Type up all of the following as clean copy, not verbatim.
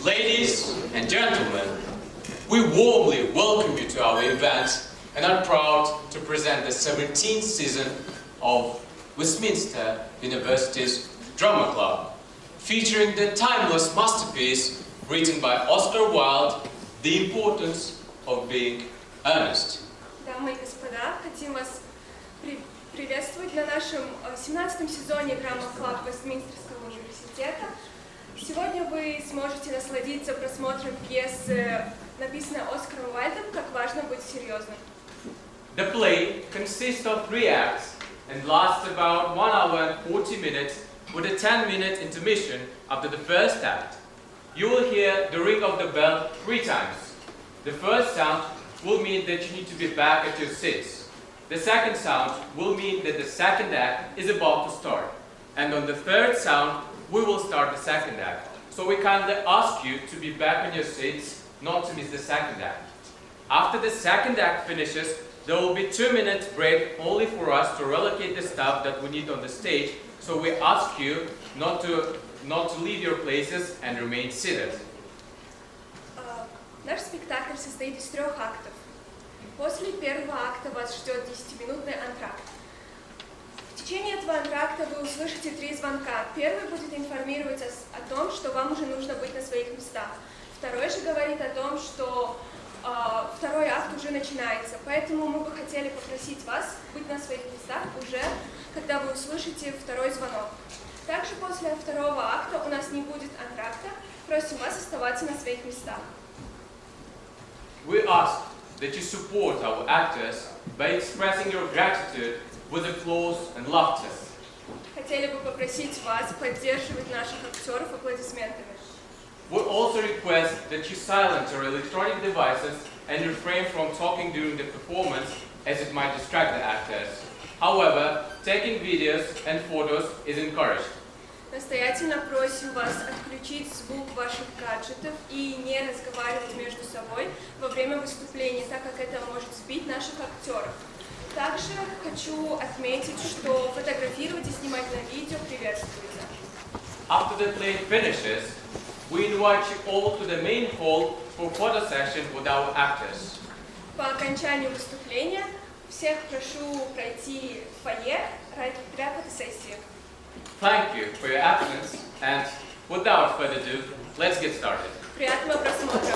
Ladies and gentlemen, we warmly welcome you to our event and are proud to present the 17th season of Westminster University's Drama Club, featuring the timeless masterpiece written by Oscar Wilde, The Importance of Being Earnest. Дамы и господа, хотим вас приветствовать на нашем 17-м сезоне Drama Club Вестминстерского университета. Сегодня вы сможете насладиться просмотром пьесы, написанной Оскаром Уайльдом «Как важно быть серьезным». The play consists of 3 acts and lasts about 1 hour and 40 minutes with a 10-minute intermission after the first act. You will hear the ring of the bell 3 times. The first sound will mean that you need to be back at your seats. The second sound will mean that the second act is about to start. And on the third sound, we will start the second act. So we kindly ask you to be back on your seats, not to miss the second act. After the second act finishes, there will be 2-minute break only for us to relocate the stuff that we need on the stage. So we ask you not to leave your places and remain seated. Наш спектакль состоит из 3 актов. После первого акта вас ждет 10-минутный антракт. В течение этого антракта вы услышите 3 звонка. Первый будет информировать о том, что вам уже нужно быть на своих местах. Второй же говорит о том, что второй акт уже начинается. Поэтому мы бы хотели попросить вас быть на своих местах уже, когда вы услышите второй звонок. Также после второго акта у нас не будет антракта. Просим вас оставаться на своих местах. We ask that you support our actors by expressing your gratitude with applause and laughter. Хотели бы попросить вас поддерживать наших актеров аплодисментами. We also request that you silence your electronic devices and refrain from talking during the performance, as it might distract the actors. However, taking videos and photos is encouraged. Настоятельно просим вас отключить звук ваших гаджетов и не разговаривать между собой во время выступления, так как это может сбить наших актеров. Также хочу отметить, что фотографировать и снимать на видео приветствуется. After the play finishes, we invite you all to the main hall for photo session with our actors. По окончанию выступления всех прошу пройти в фойе для фотосессии. Thank you for your absence, and without further ado, let's get started. Приятного просмотра!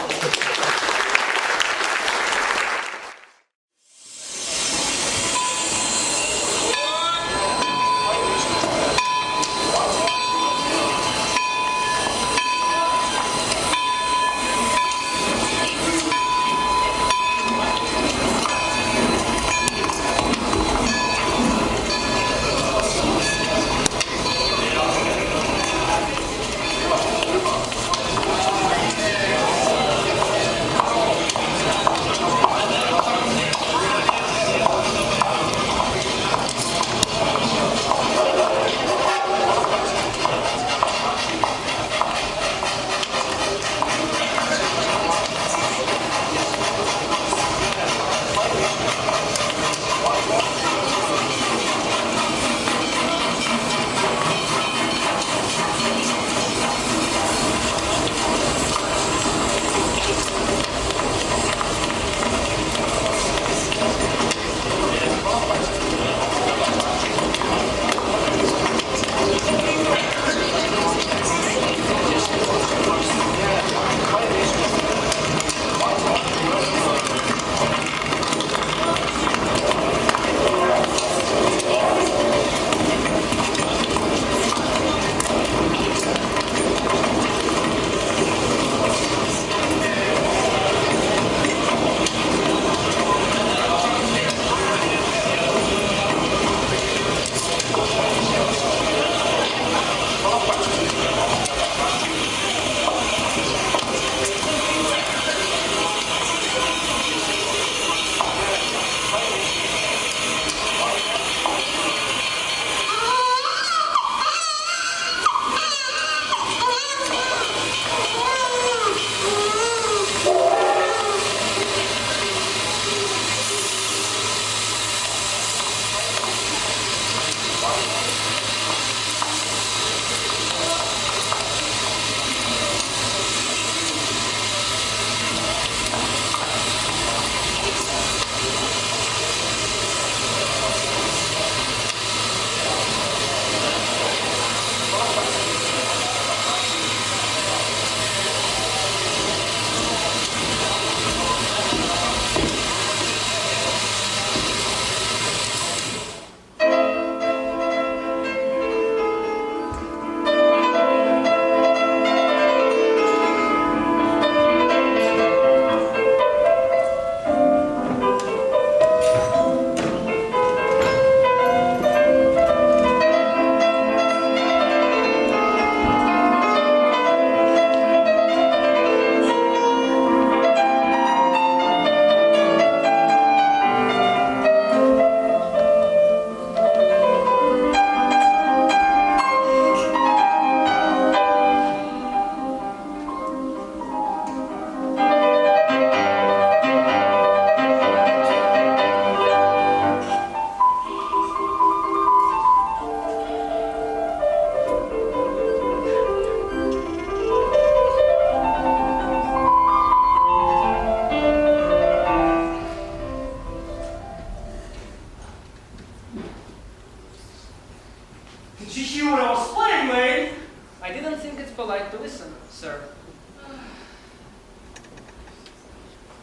Did you hear what I was playing, Lane? I didn't think it's polite to listen, sir.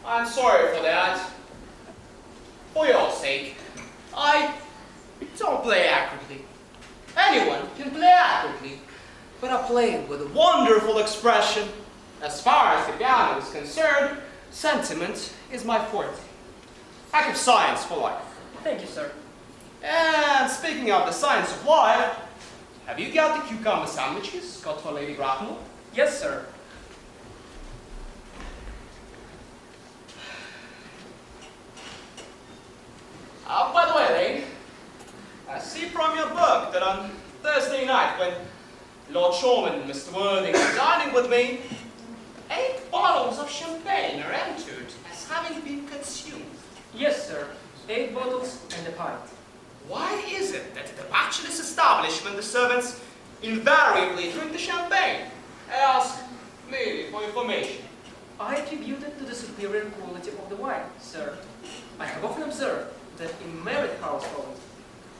I'm sorry for that. For your sake, I don't play accurately. Anyone can play accurately, but I play with a wonderful expression. As far as the piano is concerned, sentiment is my forte. I have science for life. Thank you, sir. And speaking of the science of life, have you got the cucumber sandwiches got for Lady Bracknell? Yes, sir. By the way, Lane, I see from your book that on Thursday night, when Lord Shorman and Mr. Worthing are dining with me, 8 bottles of champagne are entered as having been consumed. Yes, sir. 8 bottles and a pint. Why is it that at the bachelor's establishment the servants invariably drink the champagne? I ask merely for information. I attribute it to the superior quality of the wine, sir. I have often observed that in married households,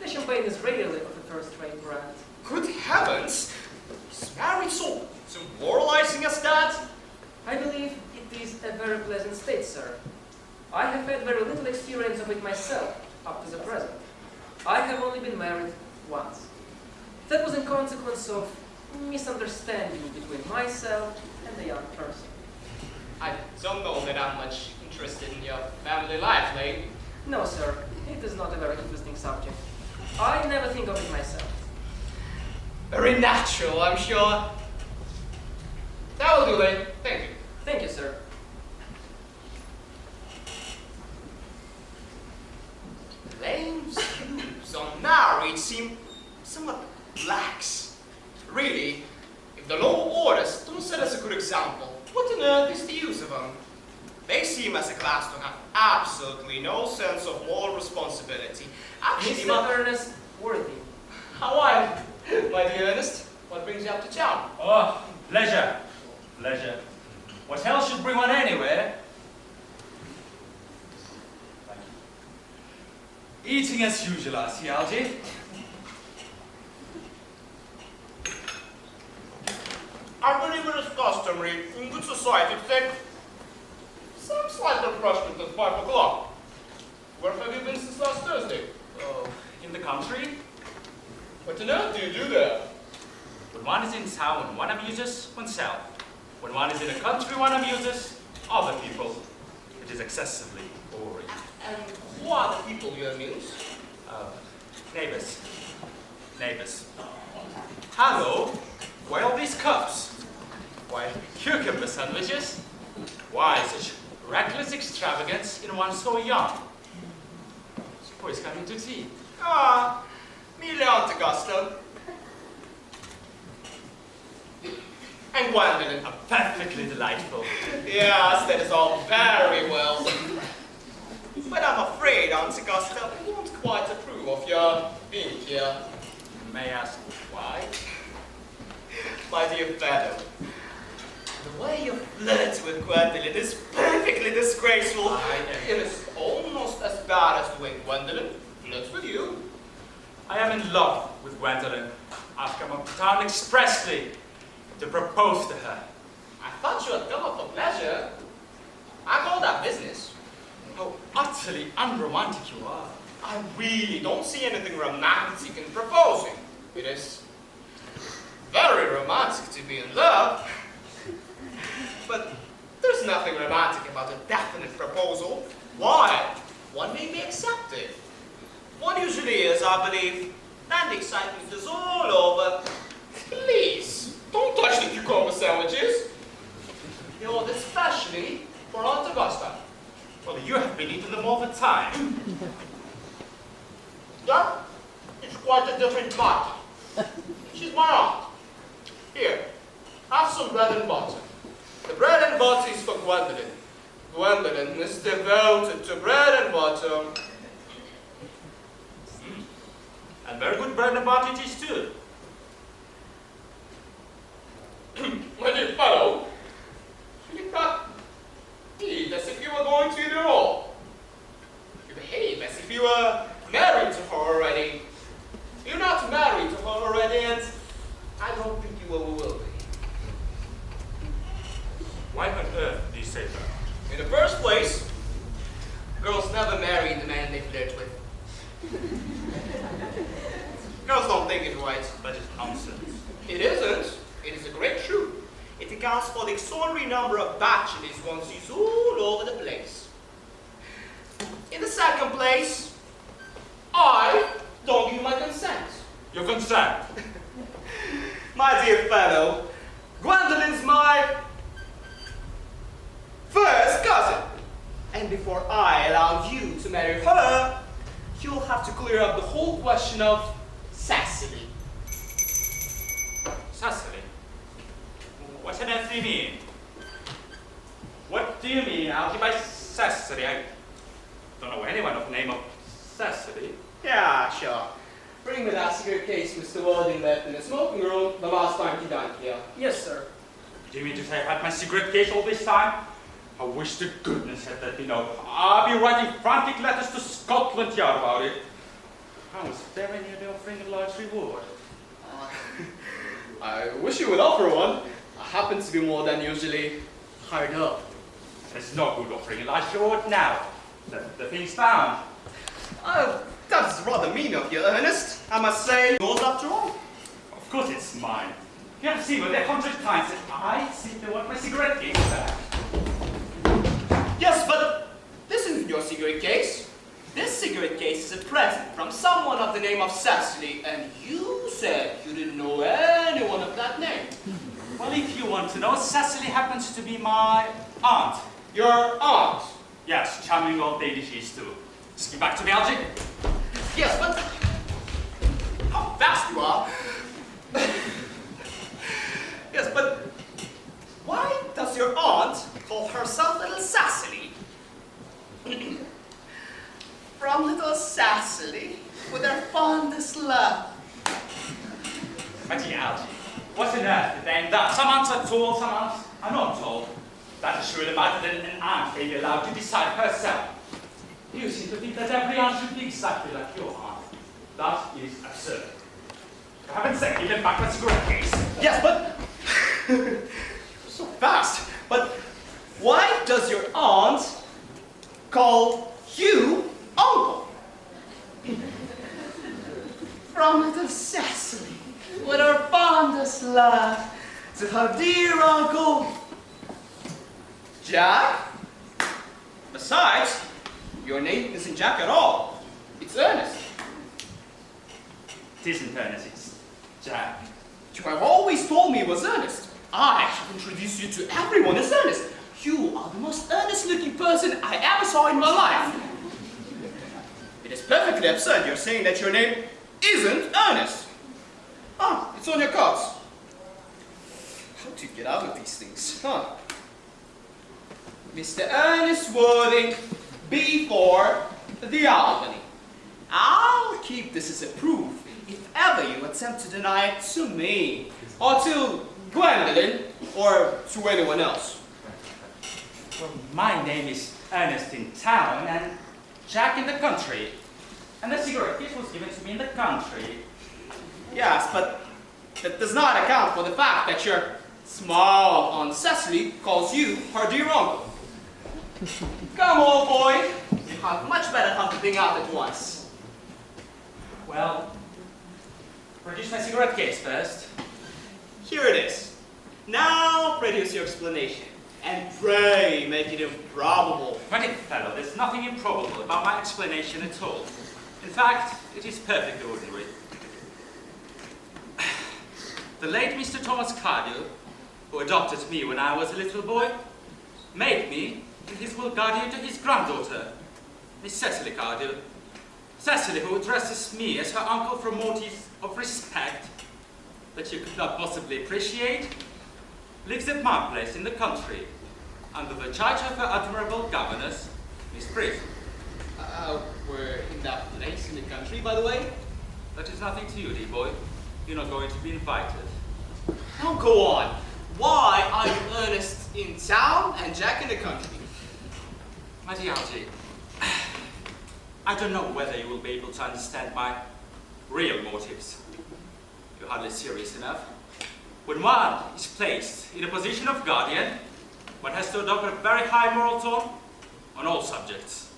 the champagne is regularly of a first-rate brand. Good heavens! Is married so demoralizing as that? I believe it is a very pleasant state, sir. I have had very little experience of it myself up to the present. I have only been married once. That was in consequence of misunderstanding between myself and the young person. I don't know that I'm much interested in your family life, Lane. No, sir. It is not a very interesting subject. I never think of it myself. Very natural, I'm sure. That will do, Lane. Thank you. Thank you, sir. Lane's views on marriage seem somewhat lax. Really, if the law orders don't set us a good example, what on earth is the use of them? They seem as a class to have absolutely no sense of moral responsibility. Actually, Mr. Ernest Worthing. how are you, my dear Ernest? What brings you up to town? Oh, leisure. Leisure. What else should bring one anywhere? Thank you. Eating as usual, I see, Algie. I believe it is customary in good society to take some slight refreshment at 5 o'clock. Where have you been since last Thursday? In the country? What on earth do you do there? When one is in town, one amuses oneself. When one is in the country, one amuses other people. It is excessively boring. And who are the people you amuse? Neighbors. Neighbors. Hello, why all these cups? Why cucumber sandwiches? Why such reckless extravagance in one so young? Who is coming to tea? Ah, milieu, Augusto. And Gwendolyn. Perfectly delightful. Yes, that is all very well. But I'm afraid, Aunt Augusta, I won't quite approve of your being here. May I ask why? My dear fellow, the way you flirt with Gwendolyn is perfectly disgraceful. It is almost as bad as the way Gwendolyn flirts with you. I am in love with Gwendolyn. I've come up to town expressly to propose to her. I thought you had come up for pleasure. I call that business. How utterly unromantic you are. I really don't see anything romantic in proposing. It is very romantic to be in love. But there's nothing romantic about a definite proposal. Why? One may be accepted. One usually is, I believe. Then the excitement is all over. Please, don't touch the cucumber sandwiches. Yours especially for Aunt Augusta. Well, you have been eating them all the time. That is quite a different matter. She's my aunt. Here, have some bread and butter. The bread and butter is for Gwendolyn. Gwendolyn is devoted to bread and butter. And very good bread and butter it is too. My dear fellow, you not eat as if you were going to eat it all. You behave as if you were married to her already. You're not married to her already. That is nonsense. It isn't. It is a great truth. It accounts for the extraordinary number of bachelors one sees all over the place. In the second place, I don't give my consent. Your consent. My dear fellow, Gwendolyn's my first cousin. And before I allow you to marry her, you'll have to clear up the whole question of Cecily. Cecily? What on earth do you mean? What do you mean, Algie, by Cecily? I don't know anyone of the name of Cecily. Yeah, sure. Bring me that cigarette case Mr. Walding left in the smoking room the last time he dined here. Yes, sir. Do you mean to say I had my cigarette case all this time? I wish to goodness had that been known. I'll be writing frantic letters to Scotland Yard about it. I was very near to offering a large reward. I wish you would offer one. I happen to be more than usually hard up. There's no good offering a large reward now. The thing's found. Oh, that's rather mean of you, Ernest. I must say, yours after all. Of course it's mine. You have seen me there 100 times that I simply want my cigarette case back. Yes, but this isn't your cigarette case. This cigarette case is a present from someone of the name of Cecily, and you said you didn't know anyone of that name. Well, if you want to know, Cecily happens to be my aunt. Your aunt? Yes, charming old lady she is too. Just get back to me, Algie. Yes, but how fast you are. Yes, but why does your aunt call herself Little Cecily? From Little Cecily, with her fondest love. My dear Algie, what on earth did they end up? Some aunts are told, some aunts are not told. That is surely matter that an aunt may be allowed to decide herself. You seem to think that every aunt should be exactly like your aunt. That is absurd. For heaven's sake, give them back my cigarette case. Yes, but so fast. But why does your aunt call you uncle? From Little Cecily, with her fondest love, to her dear uncle Jack. Besides, your name isn't Jack at all. It's Ernest. It isn't Ernest, it's Jack. You have always told me it was Ernest. I have introduced you to everyone as Ernest. You are the most earnest-looking person I ever saw in my life. It is perfectly absurd you're saying that your name isn't Ernest. Ah, it's on your cards. How do you get out of these things, huh? Mr. Ernest Worthing, B4, the Albany. I'll keep this as a proof if ever you attempt to deny it to me, or to Gwendolyn, or to anyone else. Well, my name is Ernest in town and Jack in the country. And the cigarette case was given to me in the country. Yes, but that does not account for the fact that your small Aunt Cecily calls you her dear uncle. Come, old boy. You have much better hunting out at once. Well, produce my cigarette case first. Here it is. Now produce your explanation. And pray make it improbable. My dear fellow, there's nothing improbable about my explanation at all. In fact, it is perfectly ordinary. The late Mr. Thomas Cardew, who adopted me when I was a little boy, made me his will guardian to his granddaughter, Miss Cecily Cardew. Cecily, who addresses me as her uncle from motives of respect that you could not possibly appreciate, lives at my place in the country, under the charge of her admirable governess, Miss Brief. We're in that place in the country, by the way. That is nothing to you, dear boy. You're not going to be invited. Now go on. Why are you Ernest in town and Jack in the country? My dear Algie, I don't know whether you will be able to understand my real motives. You're hardly serious enough. When one is placed in a position of guardian, one has to adopt a very high moral tone on all subjects.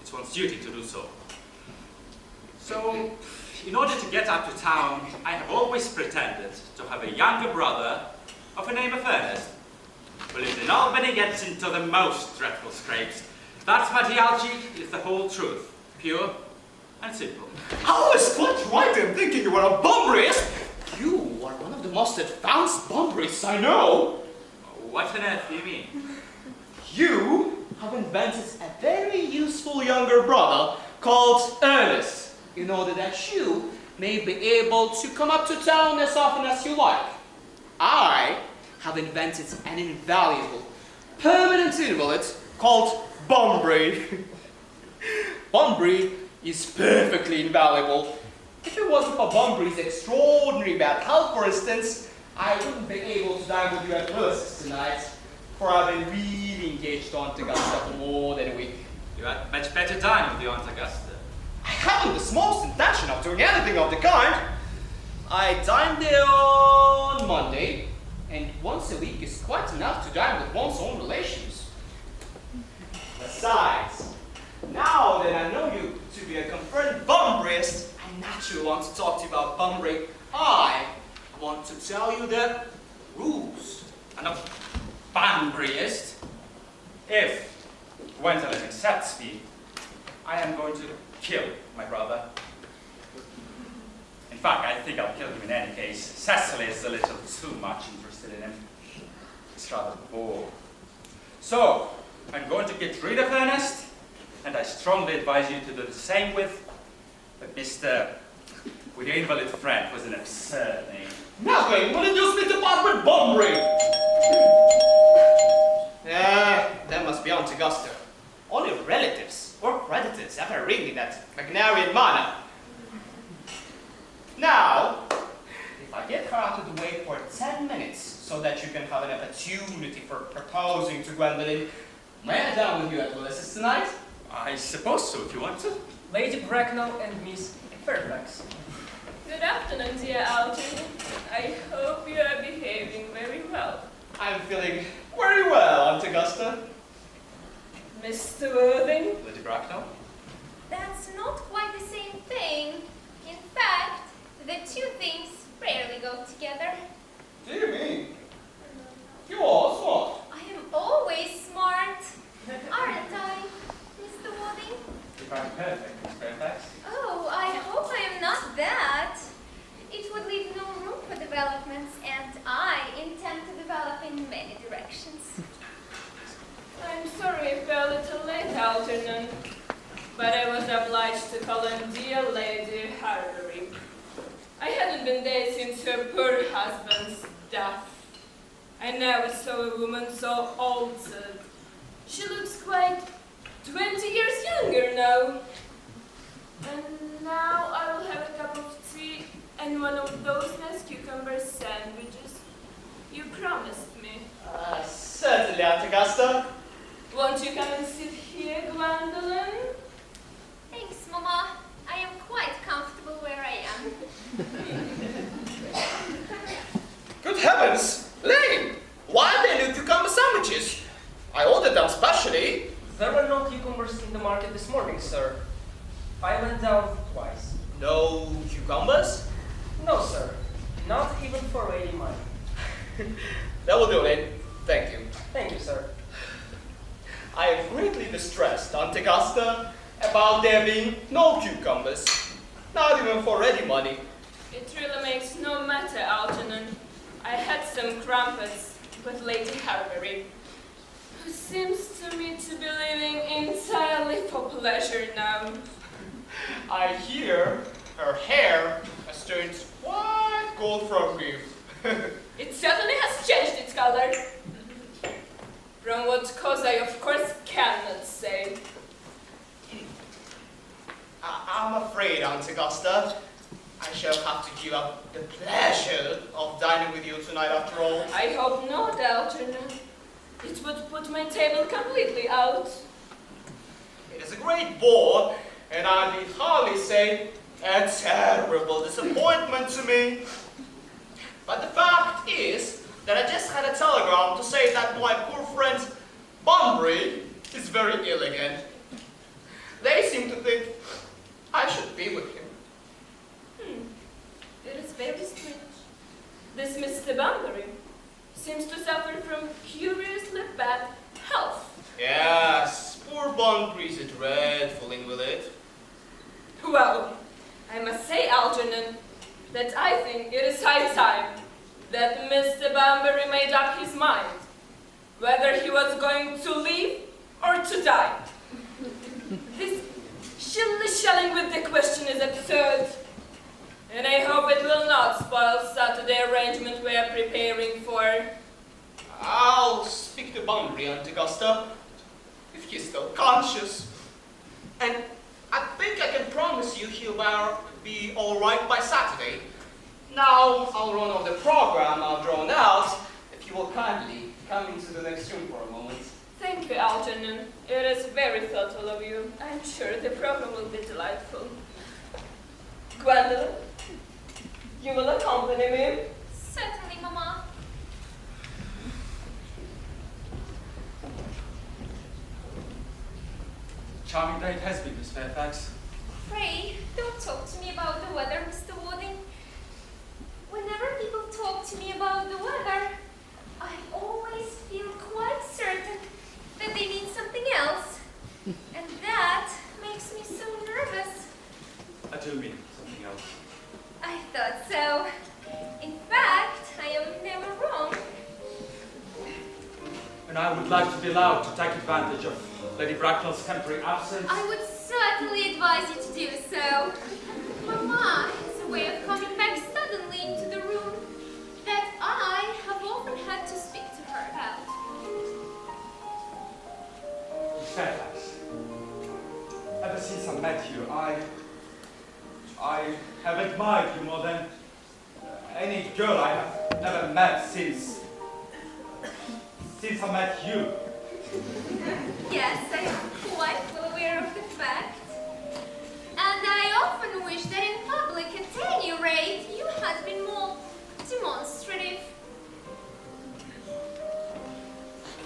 It's one's duty to do so. So, in order to get up to town, I have always pretended to have a younger brother of the name of Ernest, who lives in Albany, gets into the most dreadful scrapes. That's my theology is the whole truth, pure and simple. I was quite right in thinking you were a Bunburyist. You are one of the most advanced Bunburyists I know. What on earth do you mean? You have invented a very useful younger brother called Ernest, in order that you may be able to come up to town as often as you like. I have invented an invaluable, permanent invalid called Bunbury. Bunbury is perfectly invaluable. If it wasn't for Bunbury's extraordinary bad health, for instance, I wouldn't be able to dine with you at Versus tonight, for I've been really engaged on Augusta for more than a week. You had much better dine with the Aunt Augusta. I haven't the smallest intention of doing anything of the kind. I dine there on Monday, and once a week is quite enough to dine with one's own relations. Besides, now that I know you to be a confirmed Bunburyist, I naturally want to talk to you about Bunbury. I want to tell you the rules. And a Bunburyist, if Gwendolyn accepts me, I am going to kill my brother. In fact, I think I'll kill him in any case. Cecily is a little too much interested in him. It's rather bored. So, I'm going to get rid of Ernest, and I strongly advise you to do the same with your invalid friend, who was an absurd name. Nothing will induce me to part with Bunbury. That must be Aunt Augusta. Only relatives or creditors ever ring in that Wagnerian manner. Now, if I get her out of the way for 10 minutes so that you can have an opportunity for proposing to Gwendolyn, may I dine with you at Willis's tonight? I suppose so, if you want to. Lady Bracknell and Miss Fairfax. Good afternoon, dear Algernon. I hope you are behaving very well. I'm feeling very well, Aunt Augusta. Mr. Worthing? Lady Bracknell? That's not quite the same thing. In fact, the two things rarely go together. Do you mean? You are smart. I am always smart, aren't I, Mr. Worthing? If I'm perfect, Miss Fairfax. Oh, I hope I am not that. It would leave no room for developments, and I intend to develop in many directions. I'm sorry if we're a little late, Algernon, but I was obliged to call on dear Lady Harbury. I hadn't been there since her poor husband's death. I never saw a woman so altered. She looks quite 20 years younger now. And now I will have a cup of tea and one of those nice cucumber sandwiches you promised me. Certainly, Aunt Augusta. Won't you come and sit here, Gwendolyn? Thanks, Mama. I am quite comfortable where I am. Good heavens! Lane! Why are there no cucumber sandwiches? I ordered them specially. There were no cucumbers in the market this morning, sir. I went down twice. No cucumbers? No, sir. Not even for Lady Mine. That will do, Lane. Thank you. Thank you, sir. I am greatly distressed, Aunt Augusta, about there being no cucumbers. Not even for ready money. It really makes no matter, Algernon. I had some crumpets with Lady Harbury, who seems to me to be living entirely for pleasure now. I hear her hair has turned quite gold from grief. It certainly has changed its color. From what cause I of course cannot say. I'm afraid, Aunt Augusta, I shall have to give up the pleasure of dining with you tonight after all. I hope not, Algernon. It would put my table completely out. It is a great bore, and I need hardly say a terrible disappointment to me. But the fact is that I just had a telegram to say that my poor friend Bunbury is very ill again. They seem to think I should be with him. very strange. This Mr. Bunbury seems to suffer from curiously bad health. Yes, poor Bunbury's a dreadful invalid. Well, I must say, Algernon, that I think it is high time that Mr. Bunbury made up his mind whether he was going to live or to die. This shilly-shallying with the question is absurd, and I hope it will not spoil Saturday arrangement we are preparing for. I'll speak to Bunbury, Aunt Augusta, if he's still conscious. And I think I can promise you he'll be all right by Saturday. Now I'll run over the program I've drawn out, if you will kindly come into the next room for a moment. Thank you, Algernon. It is very thoughtful of you. I'm sure the program will be delightful. Gwendolyn, you will accompany me? Certainly, Mama. Charming day it has been, Miss Fairfax. Pray, don't talk to me about the weather, Mr. Warding. Whenever people talk to me about the weather, I always feel quite certain that they mean something else. And that makes me so nervous. I do mean something else. I thought so. In fact, I am never wrong. And I would like to be allowed to take advantage of Lady Bracknell's temporary absence. I would certainly advise you to do so. Mama has a way of coming back suddenly into the room that I have often had to speak to her about. Miss Fairfax, ever since I met you, I have admired you more than any girl I have ever met since I met you. Yes, I am quite well aware of the fact. And I often wish that in public, at any rate, you had been more demonstrative.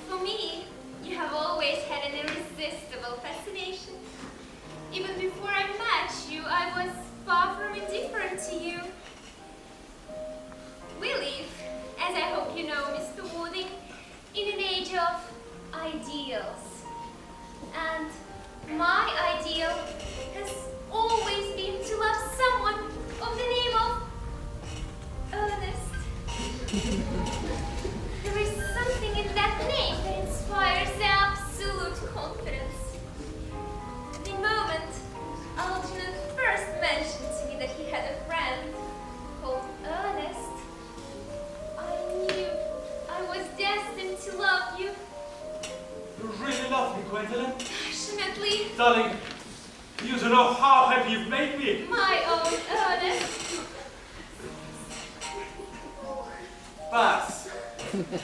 For me, you have always had an irresistible fascination. Even before I met you, I was far from indifferent to you. We live, as I hope you know, Mr. Warding, in an age of ideals. And my ideal has always been to love someone of the name of Ernest. There is something in that name that inspires absolute confidence. The moment Algernon first mentioned to me that he had a friend called Ernest, I knew I was destined to love you. You really love me, Gwendolyn. Passionately. Darling, you don't know how happy you've made me. My own Ernest. But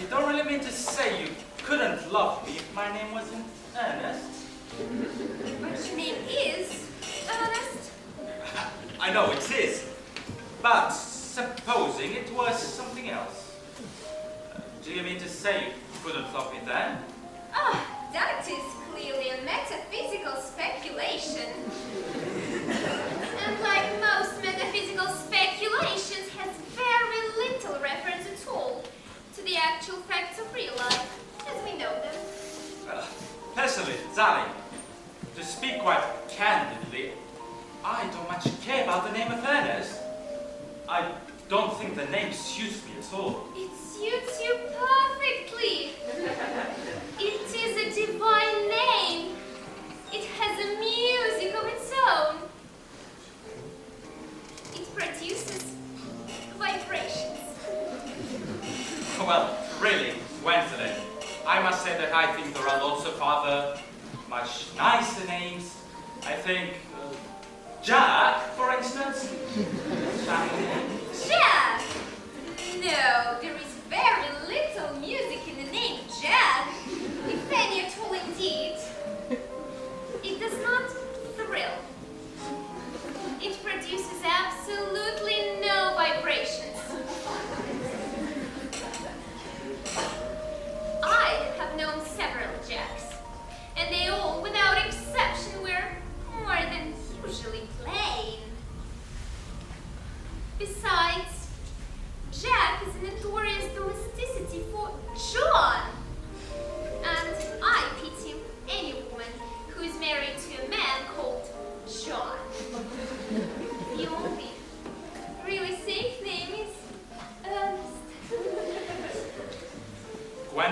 you don't really mean to say you couldn't love me if my name wasn't Ernest? But your name is Ernest. I know it is. But supposing it was something else. Do you mean to say you couldn't love me then? Ah, that is clearly a metaphysical speculation. And like most metaphysical speculations, has very little reference at all to the actual facts of real life, as we know them. Personally, darling, to speak quite candidly, I don't much care about the name of Ernest. I don't think the name suits me at all. It suits you perfectly. It is a divine name. It has a music of its own. It produces vibrations. Well, really, Wednesday, I must say that I think there are lots of other, much nicer names. I think Jack, for instance. Jack! No, there is very little music in the name Jack, if any at all indeed. It does not thrill. It produces absolutely no vibrations. I have known several Jacks, and they all, without exception, were more than usually plain. Besides,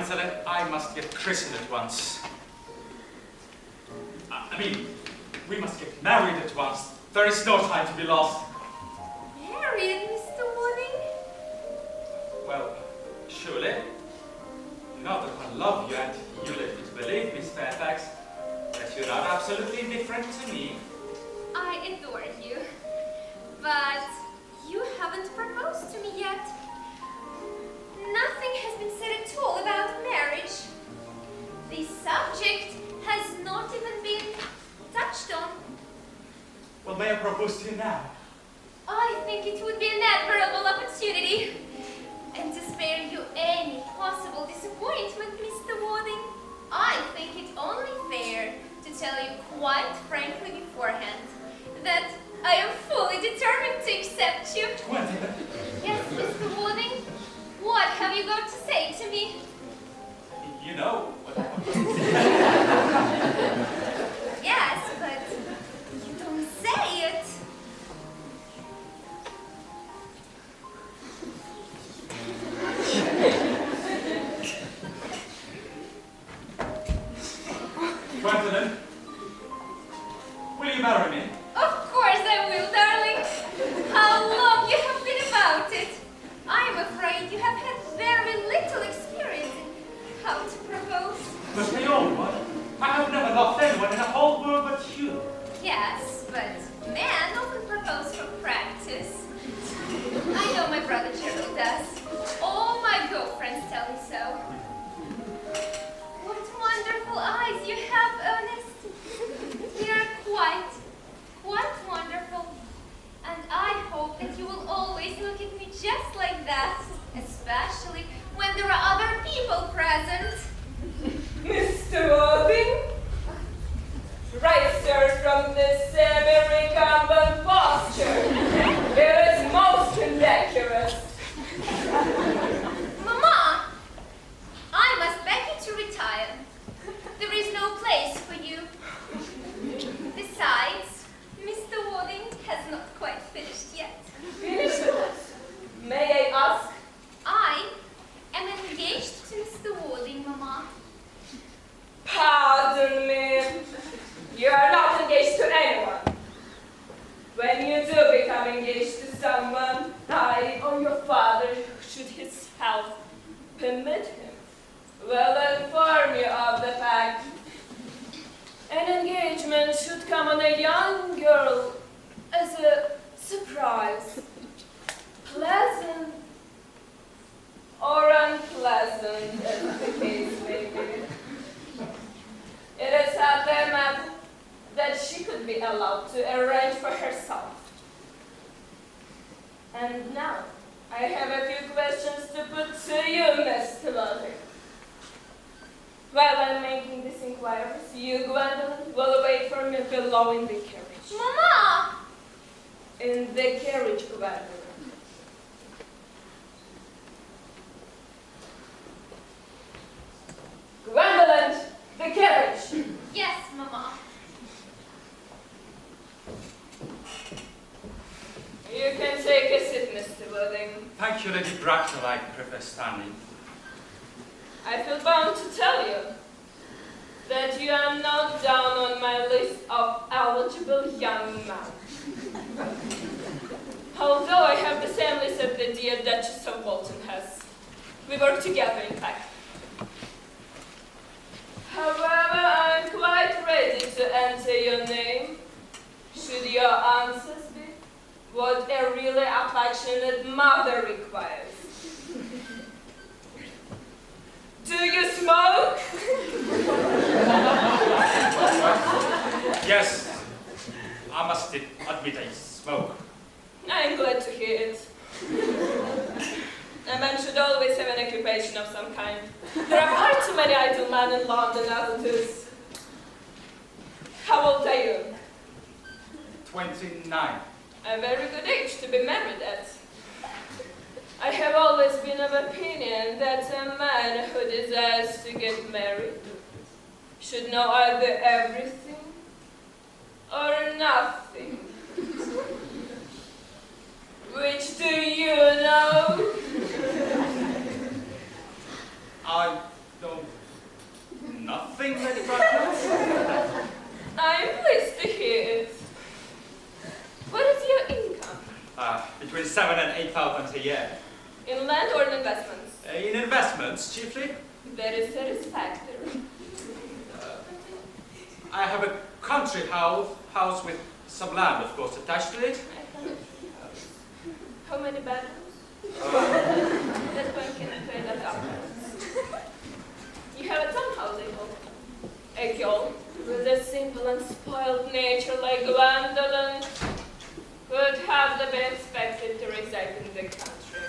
Gwendolen, I must get christened at once. I mean, we must get married at once. There is no time to be lost. Married, Mr. Wooding? Well, surely. You know that I love you, and you led me to believe, Miss Fairfax, that you're not absolutely indifferent to me. I adore you, but you haven't proposed to me yet. Nothing has been said at all about marriage. The subject has not even been touched on. Well, may I propose to you now? I think it would be an admirable opportunity. And to spare you any possible disappointment, Mr. Warding, I think it only fair to tell you quite frankly beforehand that I am fully determined to accept you. Gwendolen. Yes, Mr. Warding, what have you got to say to me? You know what Yes, but you don't say it. Gwendolen, will you marry me? Of course I will, darling. How long you have been about it. I am afraid you have had very little experience in how to propose. But my own one. I have never loved anyone in the whole world but you. Yes, but men often propose for practice. I know my brother Gerald does. All my girlfriends tell me so. What wonderful eyes you have, Ernest. They are quite wonderful. And I hope that you will always look at me just like that, especially when there are other people present. Mr. Warding? Right, sir, from this semi-recumbent posture. It is most indecorous. Mama, I must beg you to retire. There is no place for you. Besides, Mr. Warding has not quite finished yet. Finished what? May I ask? I am engaged to Mr. Warding, Mama. Pardon me. You are not engaged to anyone. When you do become engaged to someone, I or your father, should his health permit him, will inform you of the fact. An engagement should come on a young girl as a surprise. Pleasant or unpleasant, as the case may be. It is her demand that she could be allowed to arrange for herself. And now, I have a few questions to put to you, Mr. Warding. While I'm making these inquiries, you, Gwendolen, will wait for me below in the carriage. Mama! In the carriage, Gwendolen. Gwendolen, the carriage! Yes, Mama. You can take a seat, Mr. Warding. Thank you, Lady Bracknell. I prefer standing. I feel bound to tell you that you are not down on my list of eligible young men. Although I have the same list that the dear Duchess of Bolton has. We work together, in fact. However, I'm quite ready to enter your name, should your answers be what a really affectionate mother requires. Do you smoke? Yes, I must admit I smoke. I'm glad to hear it. A man should always have an occupation of some kind. There are far too many idle men in London as it is. How old are you? 29. A very good age to be married at. I have always been of opinion that a man who desires to get married should know either everything or nothing. Which do you know? I know a year? In land or in investments? In investments, chiefly. Very satisfactory. I have a country house with some land, of course, attached to it. How many bedrooms? That one can pay that up. You have a townhouse, I hope. A girl with a simple and spoiled nature like Gwendolyn would hardly be expected to reside in the country.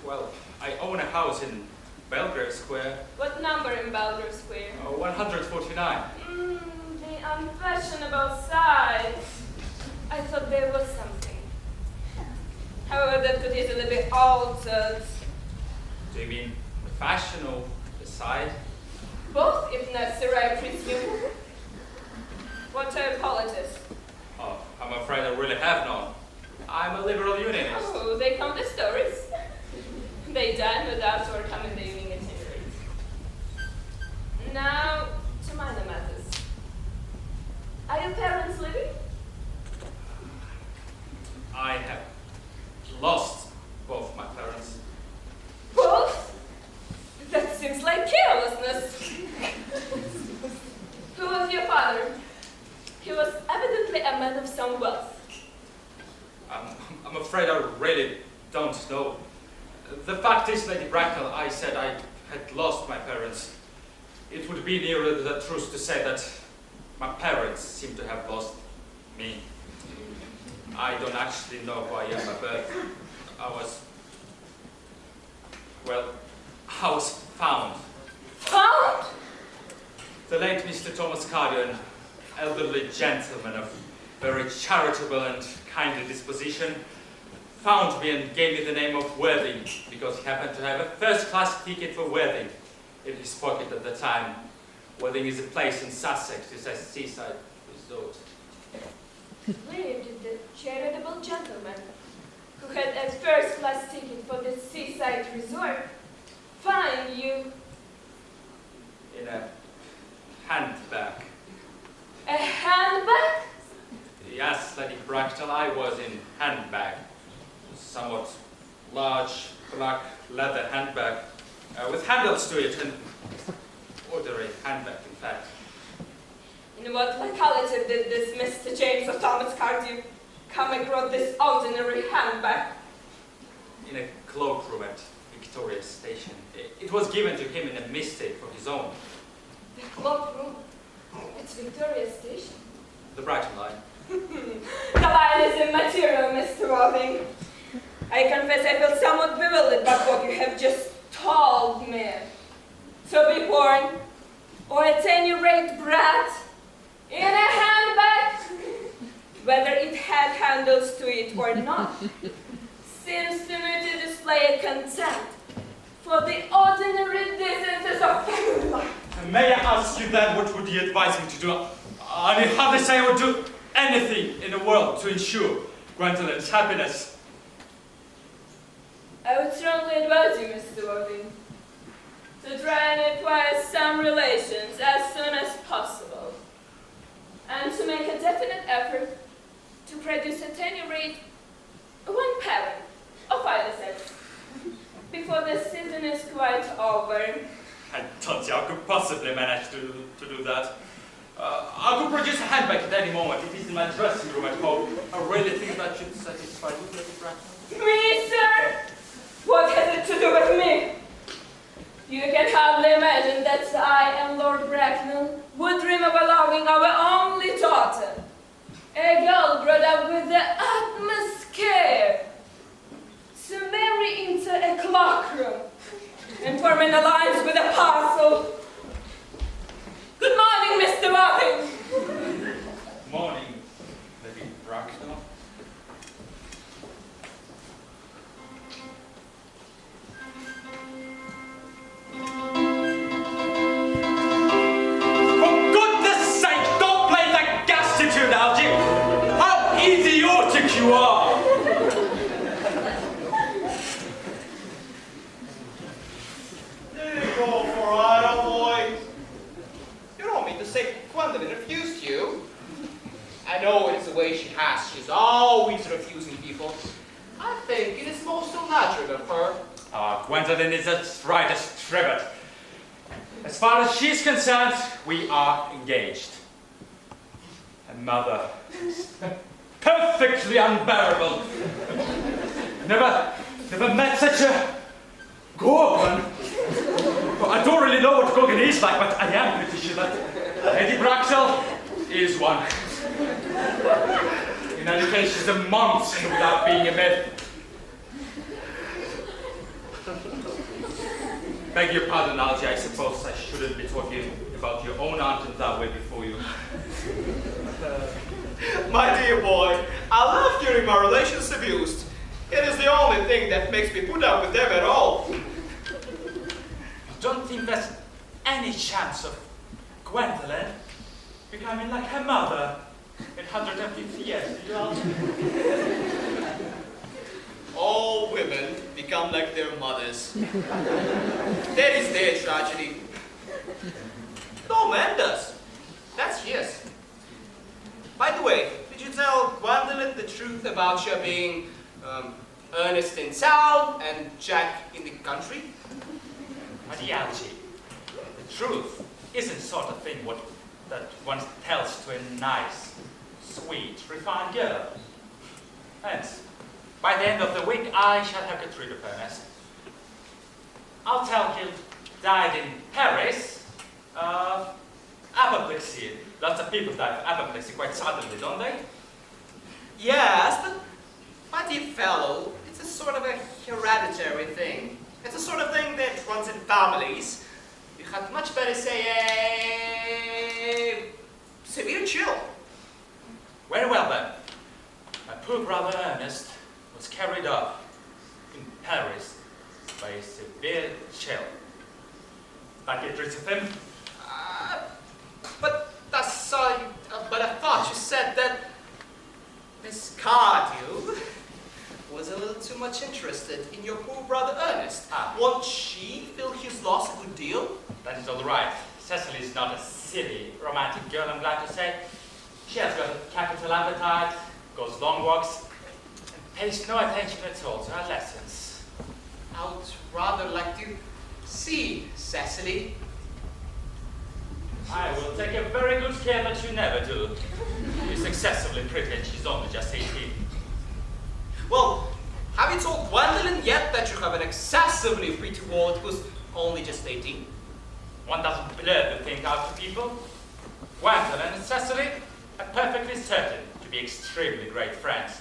Well, I own a house in Belgrave Square. What number in Belgrave Square? 149. The unfashionable size. I thought there was something. However, that could easily be altered. Do you mean the fashion or the side? Both, if necessary, I presume. What are your politics? Oh, I'm afraid I really have none. I'm a liberal unionist. Oh, they come the stories. They dine without or come in the evening at any rate. Now, to minor matters. Are your parents living? I have lost both my parents. Both? That seems like carelessness. Who was your father? He was evidently a man of some wealth. I'm afraid I really don't know. The fact is, Lady Bracknell, I said I had lost my parents. It would be nearer the truth to say that my parents seem to have lost me. I don't actually know who I am by birth. I was found. Found? The late Mr. Thomas Cardew, an elderly gentleman of very charitable and kindly disposition, found me and gave me the name of Worthing because he happened to have a first-class ticket for Worthing in his pocket at the time. Worthing is a place in Sussex. It's a seaside resort. Where did the charitable gentleman who had a first-class ticket for the seaside resort find you? In a handbag. A handbag? Yes, Lady Bracknell, I was in handbag. Somewhat large, black leather handbag with handles to it, an ordinary handbag, in fact. In what locality did this Mr. James of Thomas Cardew come across this ordinary handbag? In a cloakroom at Victorian Station. It was given to him in a mistake for his own. The cloakroom at Victoria Station? The Brighton line. The line is immaterial, Mr. Worthing. I confess I feel somewhat bewildered by what you have just told me. To be born, or at any rate brat, in a handbag, whether it had handles to it or not, seems to me to display a contempt for the ordinary decencies of family life. May I ask you then, what would you advise me to do? I mean, how they say I would do anything in the world to ensure Gwendolyn's happiness. I would strongly advise you, Mr. Worthing, to try and acquire some relations as soon as possible, and to make a definite effort to produce at any rate one parent of either sex before the season is quite over. I don't think I could possibly manage to do that. I could produce a handbag at any moment. It is in my dressing room at home. I really think that should satisfy you, Lady Bracknell. Me, sir? What has it to do with me? You can hardly imagine that I and Lord Bracknell would dream of allowing our only daughter, a girl brought up with the utmost care, to marry into a cloakroom and form an alliance with a parcel. Good morning, Mr. Worthing. Morning, Lady Bracknell. For goodness sake, don't play that gastitude, Algy! How idiotic you are! There you go, for idle boy. You don't mean to say Gwendolyn refused you? I know it's the way she has. She's always refusing people. I think it is most natural of her. Gwendolyn is as right as trivet. As far as she's concerned, we are engaged. And mother is perfectly unbearable. Never met such a gorgon. Well, I don't really know what gorgon is like, but I am pretty sure that Lady Braxel is one. In any case, she's a monster without being a myth. Beg your pardon, Algie, I suppose I shouldn't be talking about your own aunt in that way before you. My dear boy, I love hearing my relations abused. It is the only thing that makes me put up with them at all. I don't think there's any chance of Gwendolyn becoming like her mother in 150 years, do you, Algie? All women become like their mothers. That is their tragedy. No man does. That's his. By the way, did you tell Gwendolyn the truth about your being Ernest in town and Jack in the country? My dear Algie, the truth isn't sort of thing that one tells to a nice, sweet, refined girl. Hence, by the end of the week, I shall have got rid of Ernest. I'll tell him died in Paris of apoplexy. Lots of people die of apoplexy quite suddenly, don't they? Yes, but my dear fellow, it's a sort of a hereditary thing. It's a sort of thing that runs in families. You had much better say a severe chill. Very well then. My poor brother Ernest was carried off in Paris by a severe chill. But get rid of him? But I thought you said that Miss Cardew was a little too much interested in your poor brother Ernest. Won't she feel his loss a good deal? That is all right. Cecily is not a silly, romantic girl, I'm glad to say. She has got a capital appetite, goes long walks, and pays no attention at all to her lessons. I would rather like to see Cecily. I will take a very good care that you never do. She's excessively pretty and she's only just 18. Well, have you told Gwendolyn yet that you have an excessively pretty ward who's only just 18? One doesn't blur the thing out to people. Gwendolyn and Cecily are perfectly certain to be extremely great friends.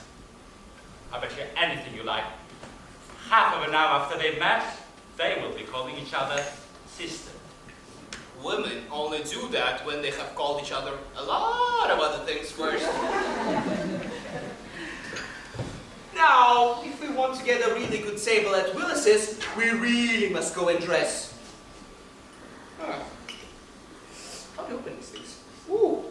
I bet you anything you like. Half of an hour after they've met, they will be calling each other sister. Women only do that when they have called each other a lot of other things first. Now, if we want to get a really good table at Willis's, we really must go and dress. How do you open these things? Ooh.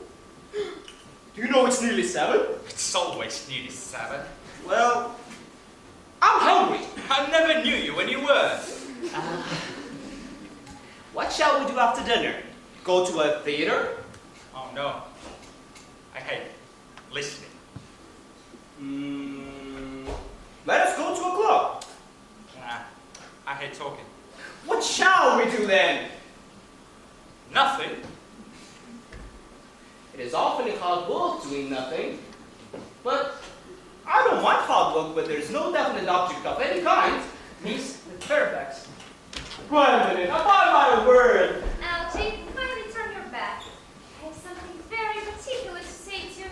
Do you know it's nearly 7? It's always nearly 7. Well, I'm hungry. I never knew you when you weren't. What shall we do after dinner? Go to a theater? Oh no. I hate listening. Let us go to a club. Nah, I hate talking. What shall we do then? Nothing. It is awfully hard work doing nothing. But I don't mind hard work when there's no definite object of any kind. Miss the Fairfax. Gwendolyn, upon my word! Algie, kindly turn your back. I have something very particular to say to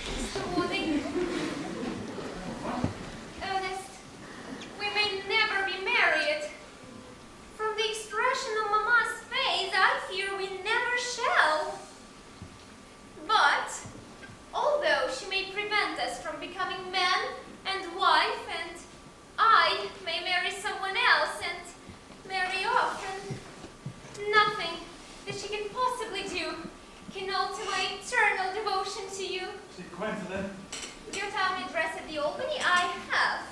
Mr. Wooding. Ernest, we may never be married. From the expression on Mama's face, I fear we never shall. But, although she may prevent us from becoming man and wife, and I may marry someone else and marry off, and nothing that she can possibly do can alter my eternal devotion to you. Gwendolyn. Do you have an address at the Albany? I have.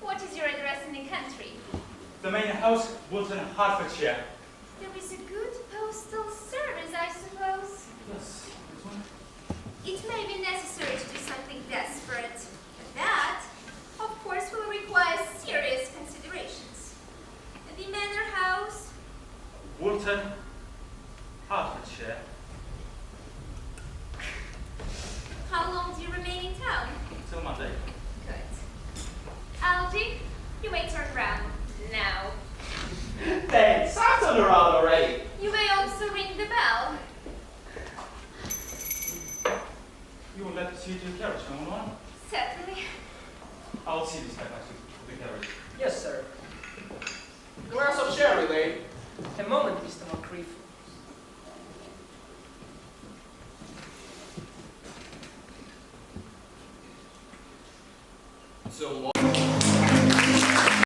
What is your address in the country? The main house was in Hertfordshire. There is a good postal service, I suppose. Yes, this one. It may be necessary to do something desperate. That, of course, will require A moment, Mr. Moncrief.